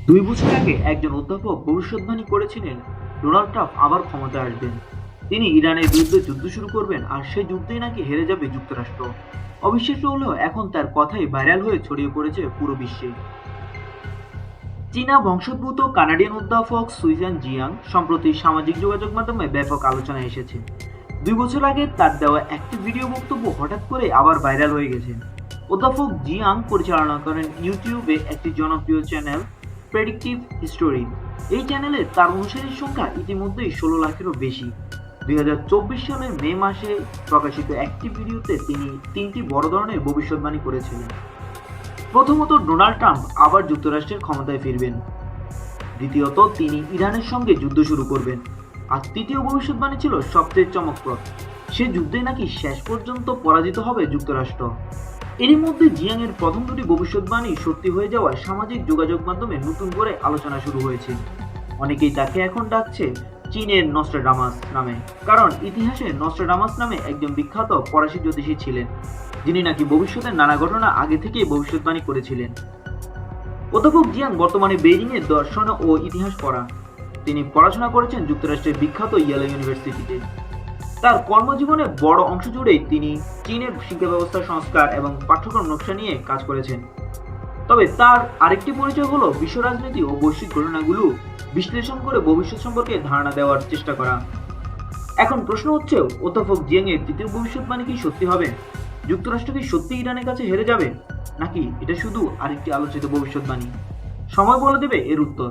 2 বছর আগে একজন অধ্যাপক ভবিষ্যদ্বাণী করেছিলেন ডোনাল্ড ট্রাম্প আবার ক্ষমতায় আসবেন। তিনি ইরানের বিরুদ্ধে যুদ্ধ শুরু করবেন আর সেই যুদ্ধেই নাকি হেরে যাবে যুক্তরাষ্ট্র। অবিশ্বাস্য হলেও এখন তার কথাই ভাইরাল হয়ে ছড়িয়ে পড়েছে পুরো বিশ্বে। চীনা বংশোদ্ভূত কানাডিয়ান অধ্যাপক সুইজান জিয়াং সম্প্রতি সামাজিক যোগাযোগ মাধ্যমে ব্যাপক আলোচনায় এসেছে। 2 বছর আগে তার দেওয়া একটি ভিডিও বক্তব্য হঠাৎ করে আবার ভাইরাল হয়ে গেছে। অধ্যাপক জিয়াং পরিচালনা করেন ইউটিউবে একটি জনপ্রিয় চ্যানেল প্রেডিক্টিভ হিস্টোরি। এই চ্যানেলে তার অনুসারীর সংখ্যা ইতিমধ্যেই 16 লাখেরও বেশি। 2024 সালের মে মাসে প্রকাশিত একটি ভিডিওতে তিনি 3টি বড় ধরনের ভবিষ্যদ্বাণী করেছিলেন। প্রথমত, ডোনাল্ড ট্রাম্প আবার যুক্তরাষ্ট্রের ক্ষমতায় ফিরবেন। দ্বিতীয়ত, তিনি ইরানের সঙ্গে যুদ্ধ শুরু করবেন। আর তৃতীয় ভবিষ্যদ্বাণী ছিল সবচেয়ে চমকপ্রদ, সে যুদ্ধে নাকি শেষ পর্যন্ত পরাজিত হবে যুক্তরাষ্ট্র। এরই মধ্যে জিয়াং এর প্রথম দুটি ভবিষ্যদ্বাণী সত্যি হয়ে যাওয়ায় সামাজিক যোগাযোগ মাধ্যমে নতুন করে আলোচনা শুরু হয়েছে। অনেকেই তাকে এখন ডাকছে চীনের নস্ট্রাডামাস নামে, কারণ ইতিহাসে নস্ট্রাডামাস নামে একজন বিখ্যাত ফরাসি জ্যোতিষী ছিলেন, যিনি নাকি ভবিষ্যতের নানা ঘটনা আগে থেকেই ভবিষ্যদ্বাণী করেছিলেন। অধ্যাপক জিয়াং বর্তমানে বেইজিংয়ে দর্শন ও ইতিহাস পড়ান। তিনি পড়াশোনা করেছেন যুক্তরাষ্ট্রের বিখ্যাত ইয়েলো ইউনিভার্সিটিতে। তার কর্মজীবনের বড় অংশ জুড়েই তিনি চীনের শিক্ষা ব্যবস্থা সংস্কার এবং পাঠ্যক্রম নকশা নিয়ে কাজ করেছেন। তবে তার আরেকটি পরিচয় হলো বিশ্ব রাজনীতি ও বৈশ্বিক ঘটনাগুলো বিশ্লেষণ করে ভবিষ্যৎ সম্পর্কে ধারণা দেওয়ার চেষ্টা করা। এখন প্রশ্ন হচ্ছে, অধ্যাপক জিয়াং এর তৃতীয় ভবিষ্যৎবাণী কি সত্যি হবে? যুক্তরাষ্ট্র কি সত্যি ইরানের কাছে হেরে যাবে, নাকি এটা শুধু আরেকটি আলোচিত ভবিষ্যৎবাণী? সময় বলে দেবে এর উত্তর।